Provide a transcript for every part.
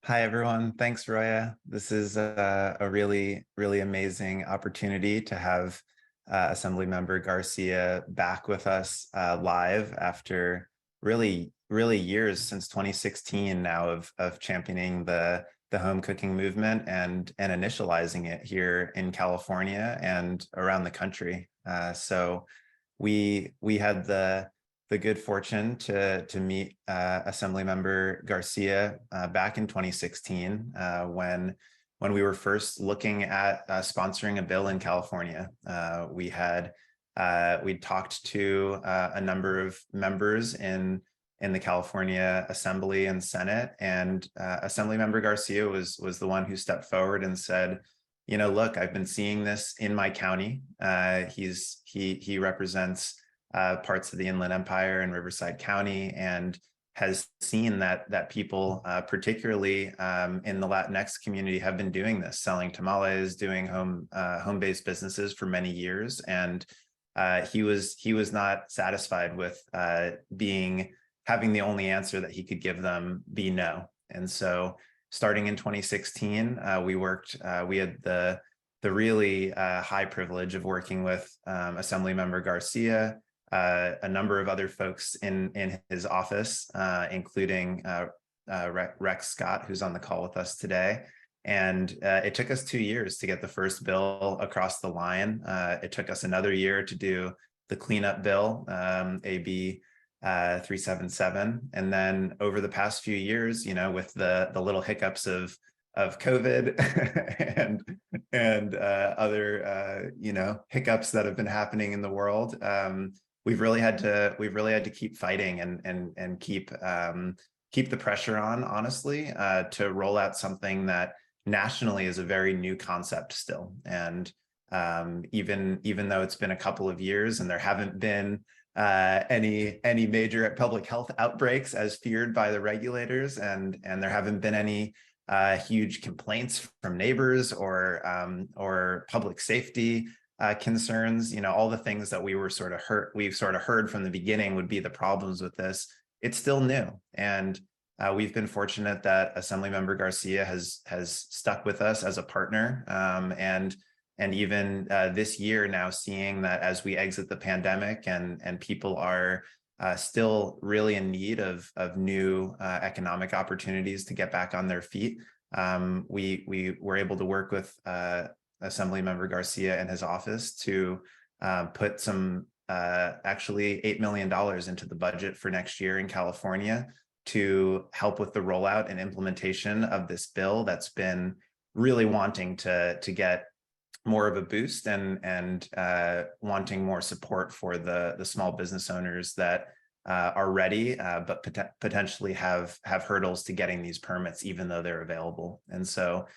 Hi, everyone. Thanks, Roya. This is a really, really amazing opportunity to have Assemblymember Garcia back with us live after really years since 2016 now of championing the home cooking movement and initializing it here in California and around the country. So we had the good fortune to meet Assemblymember Garcia back in 2016 when we were first looking at sponsoring a bill in California. We'd talked to a number of members in the California Assembly and Senate, and Assemblymember Garcia was the one who stepped forward and said, look, I've been seeing this in my county. He represents parts of the Inland Empire and Riverside County, and has seen that people, particularly in the Latinx community, have been doing this, selling tamales, doing home-based businesses for many years. And he was not satisfied with having the only answer that he could give them be no. And so starting in 2016, we had the really high privilege of working with Assemblymember Garcia, a number of other folks in his office, including Rex Scott, who's on the call with us today. And it took us 2 years to get the first bill across the line. It took us another year to do the cleanup bill, AB 377. And then over the past few years, with the little hiccups of COVID and other hiccups that have been happening in the world, we've really had to keep fighting and keep the pressure on, honestly, to roll out something that nationally is a very new concept still. And even though it's been a couple of years and there haven't been any major public health outbreaks as feared by the regulators, and there haven't been any huge complaints from neighbors or public safety concerns, all the things that we've sort of heard from the beginning would be the problems with this. It's still new, and we've been fortunate that Assemblymember Garcia has stuck with us as a partner, and even this year now, seeing that as we exit the pandemic and people are still really in need of new economic opportunities to get back on their feet, we were able to work with Assemblymember Garcia and his office to put some actually $8 million into the budget for next year in California to help with the rollout and implementation of this bill that's been really wanting to get more of a boost and wanting more support for the small business owners that are ready, but potentially have hurdles to getting these permits, even though they're available. And so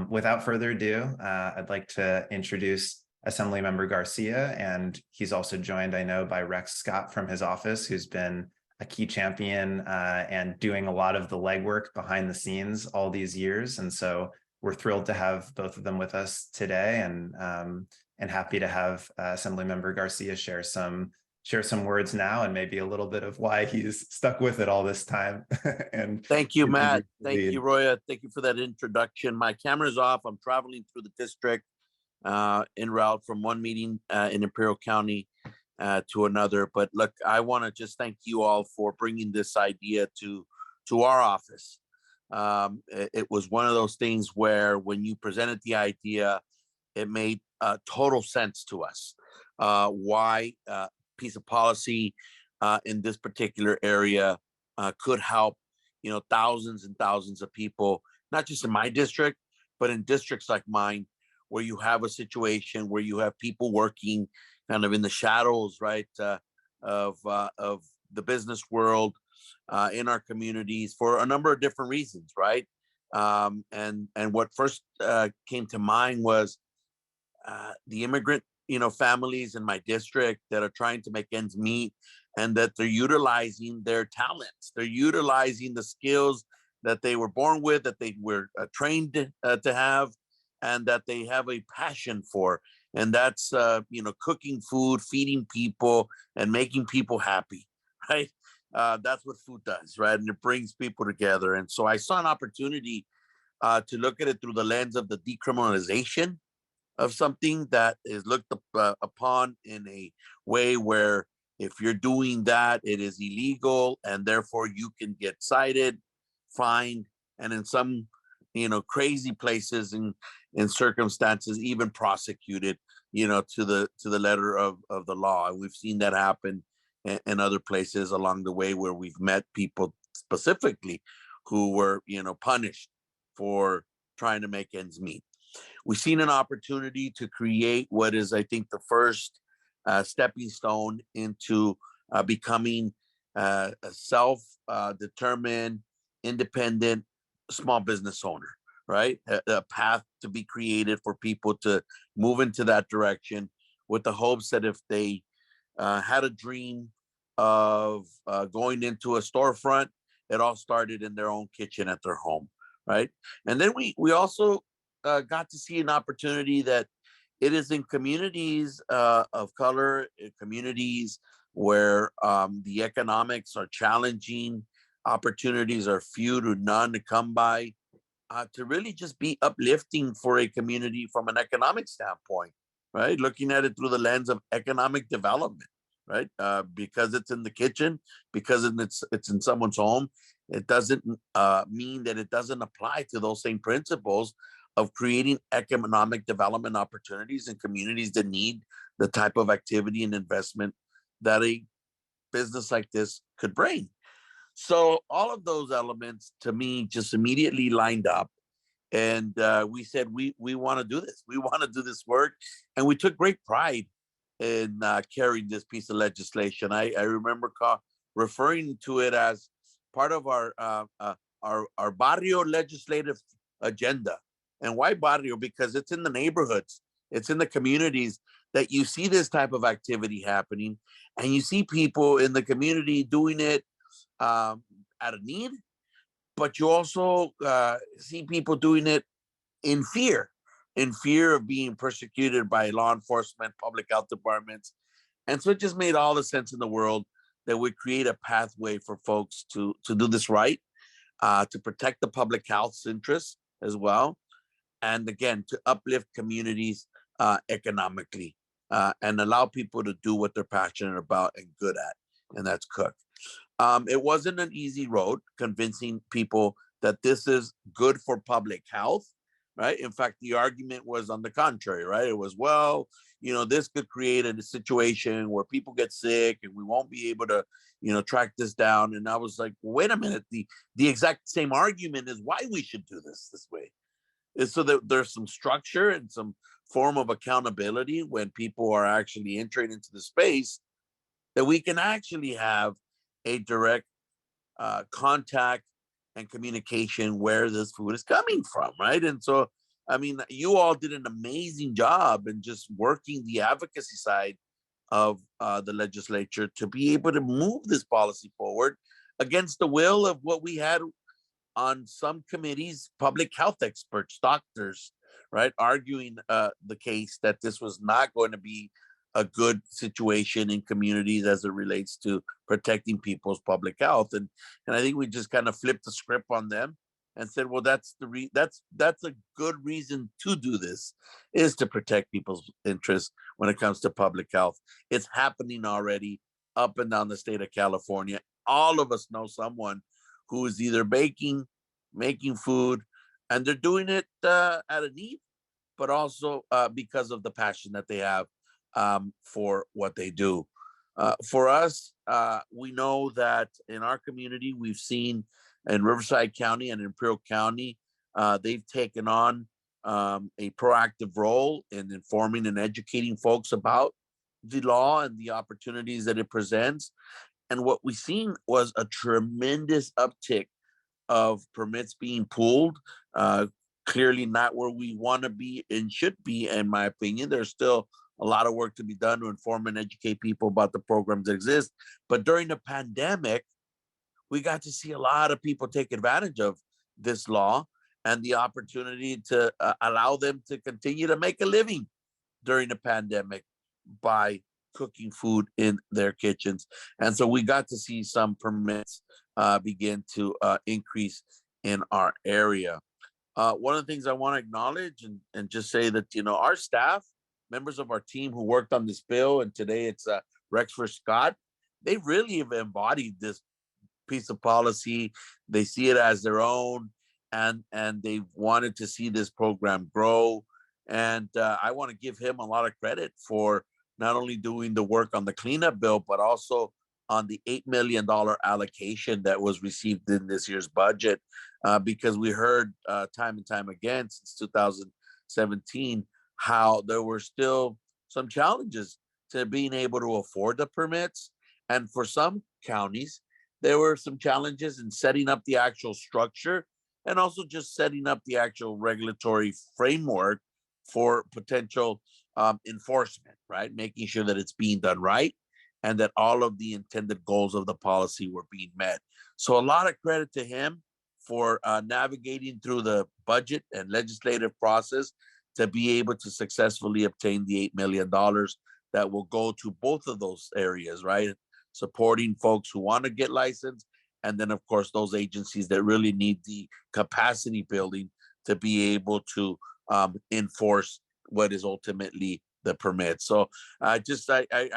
without further ado, I'd like to introduce Assemblymember Garcia, and he's also joined, I know, by Rex Scott from his office, who's been a key champion and doing a lot of the legwork behind the scenes all these years. And so we're thrilled to have both of them with us today, and happy to have Assemblymember Garcia share some words now, and maybe a little bit of why he's stuck with it all this time. And thank you, Matt. Thank you, Roya. Thank you for that introduction. My camera's off. I'm traveling through the district en route from one meeting in Imperial County to another. But look, I want to just thank you all for bringing this idea to our office. It was one of those things where when you presented the idea, it made total sense to us. Why piece of policy in this particular area could help, thousands and thousands of people, not just in my district, but in districts like mine, where you have a situation where you have people working kind of in the shadows, right, of the business world in our communities for a number of different reasons, right? And what first came to mind was the immigrant families in my district that are trying to make ends meet, and that they're utilizing their talents. They're utilizing the skills that they were born with, that they were trained to have, and that they have a passion for. And that's, cooking food, feeding people, and making people happy, right? That's what food does, right? And it brings people together. And so I saw an opportunity to look at it through the lens of the decriminalization of something that is looked upon in a way where if you're doing that, it is illegal, and therefore you can get cited, fined, and in some, crazy places and in circumstances, even prosecuted, to the letter of the law. And we've seen that happen in other places along the way where we've met people specifically who were, punished for trying to make ends meet. We've seen an opportunity to create what is, I think, the first stepping stone into becoming a self-determined, independent small business owner, right? A path to be created for people to move into that direction with the hopes that if they had a dream of going into a storefront, it all started in their own kitchen at their home, right? And then we also got to see an opportunity that it is in communities of color, in communities where the economics are challenging, opportunities are few to none to come by, to really just be uplifting for a community from an economic standpoint, right? Looking at it through the lens of economic development, right? Because it's in the kitchen, because it's in someone's home, it doesn't mean that it doesn't apply to those same principles of creating economic development opportunities in communities that need the type of activity and investment that a business like this could bring. So all of those elements to me just immediately lined up. And we said, we want to do this. We want to do this work. And we took great pride in carrying this piece of legislation. I remember referring to it as part of our barrio legislative agenda. And why barrio? Because it's in the neighborhoods, it's in the communities that you see this type of activity happening, and you see people in the community doing it out of need, but you also see people doing it in fear of being persecuted by law enforcement, public health departments. And so it just made all the sense in the world that we create a pathway for folks to do this right, to protect the public health's interests as well, and again, to uplift communities economically, and allow people to do what they're passionate about and good at, and that's cook. It wasn't an easy road convincing people that this is good for public health, right? In fact, the argument was on the contrary, right? It was, well, this could create a situation where people get sick and we won't be able to, track this down. And I was like, wait a minute, the exact same argument is why we should do this way. Is so that there's some structure and some form of accountability when people are actually entering into the space, that we can actually have a direct contact and communication where this food is coming from, right? And so, I mean, you all did an amazing job in just working the advocacy side of the legislature to be able to move this policy forward against the will of what we had on some committees, public health experts, doctors, right, arguing the case that this was not going to be a good situation in communities as it relates to protecting people's public health. And I think we just kind of flipped the script on them and said, well, that's a good reason to do this, is to protect people's interests when it comes to public health. It's happening already up and down the state of California. All of us know someone who is either baking, making food, and they're doing it out of need, but also because of the passion that they have for what they do. For us, we know that in our community, we've seen in Riverside County and Imperial County, they've taken on a proactive role in informing and educating folks about the law and the opportunities that it presents. And what we've seen was a tremendous uptick of permits being pulled. Clearly not where we want to be and should be, in my opinion. There's still a lot of work to be done to inform and educate people about the programs that exist. But during the pandemic, we got to see a lot of people take advantage of this law and the opportunity to allow them to continue to make a living during the pandemic by cooking food in their kitchens. And so we got to see some permits begin to increase in our area. One of the things I want to acknowledge and just say that, you know, our staff, members of our team who worked on this bill, and today it's Rexford Scott, they really have embodied this piece of policy. They see it as their own, and they wanted to see this program grow. And I want to give him a lot of credit for not only doing the work on the cleanup bill, but also on the $8 million allocation that was received in this year's budget, because we heard time and time again since 2017 how there were still some challenges to being able to afford the permits. And for some counties, there were some challenges in setting up the actual structure and also just setting up the actual regulatory framework for potential enforcement, right? Making sure that it's being done right and that all of the intended goals of the policy were being met. So a lot of credit to him for navigating through the budget and legislative process to be able to successfully obtain the $8 million that will go to both of those areas, right? Supporting folks who want to get licensed, and then of course those agencies that really need the capacity building to be able to enforce what is ultimately the permit. So I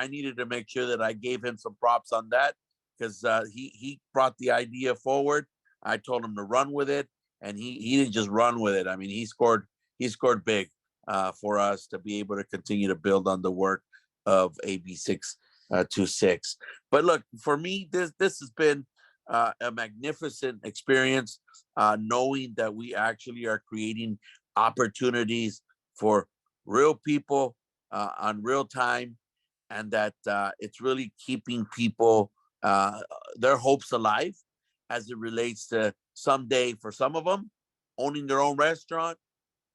needed to make sure that I gave him some props on that, because he brought the idea forward. I told him to run with it, and he didn't just run with it. I mean, he scored big for us to be able to continue to build on the work of AB 626. But look, for me, this has been a magnificent experience, knowing that we actually are creating opportunities for real people on real time, and that it's really keeping people their hopes alive as it relates to someday, for some of them, owning their own restaurant,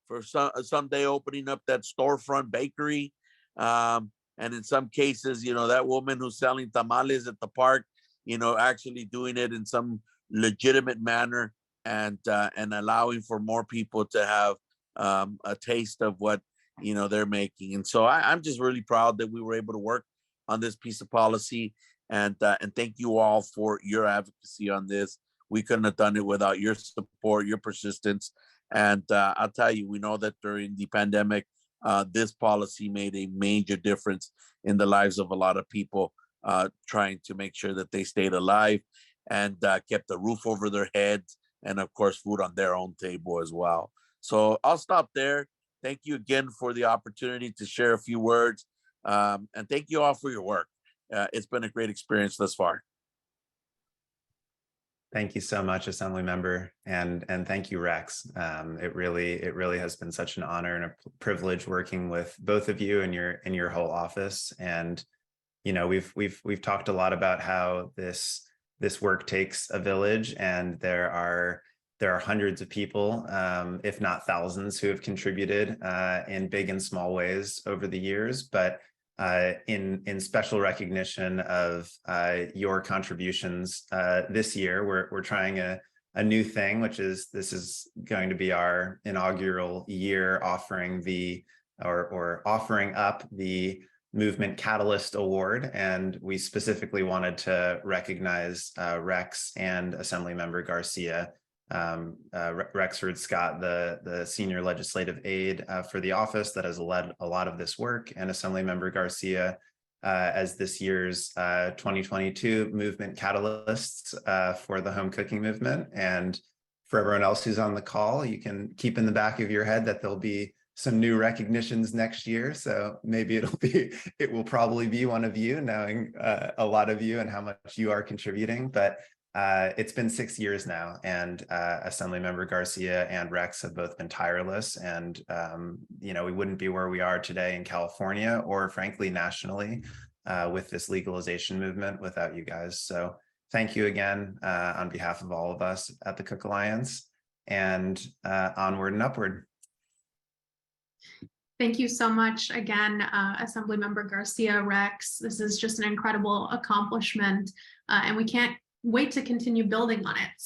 for someday opening up that storefront bakery. And in some cases, you know, that woman who's selling tamales at the park, you know, actually doing it in some legitimate manner, and allowing for more people to have a taste of what, you know, they're making. And so I'm just really proud that we were able to work on this piece of policy, and thank you all for your advocacy on this. We couldn't have done it without your support, your persistence. And I'll tell you, we know that during the pandemic, this policy made a major difference in the lives of a lot of people, trying to make sure that they stayed alive and kept a roof over their heads, and of course, food on their own table as well. So I'll stop there. Thank you again for the opportunity to share a few words. And thank you all for your work. It's been a great experience thus far. Thank you so much, Assembly Member, and thank you, Rex. It really has been such an honor and a privilege working with both of you and your whole office. And you know, we've talked a lot about how this work takes a village, and there are hundreds of people, if not thousands, who have contributed in big and small ways over the years. But in special recognition of your contributions this year, we're trying a new thing, which is this is going to be our inaugural year offering offering up the Movement Catalyst Award. And we specifically wanted to recognize Rex and Assemblymember Garcia. Rexford Scott, the senior legislative aide for the office that has led a lot of this work, and Assemblymember Garcia as this year's 2022 movement catalysts for the home cooking movement. And for everyone else who's on the call, you can keep in the back of your head that there'll be some new recognitions next year. So maybe it will probably be one of you, knowing a lot of you and how much you are contributing. But it's been 6 years now, and Assemblymember Garcia and Rex have both been tireless. And you know, we wouldn't be where we are today in California, or frankly nationally, with this legalization movement without you guys. So thank you again on behalf of all of us at the Cook Alliance, and onward and upward. Thank you so much again, Assemblymember Garcia, Rex. This is just an incredible accomplishment, and we can't wait to continue building on it.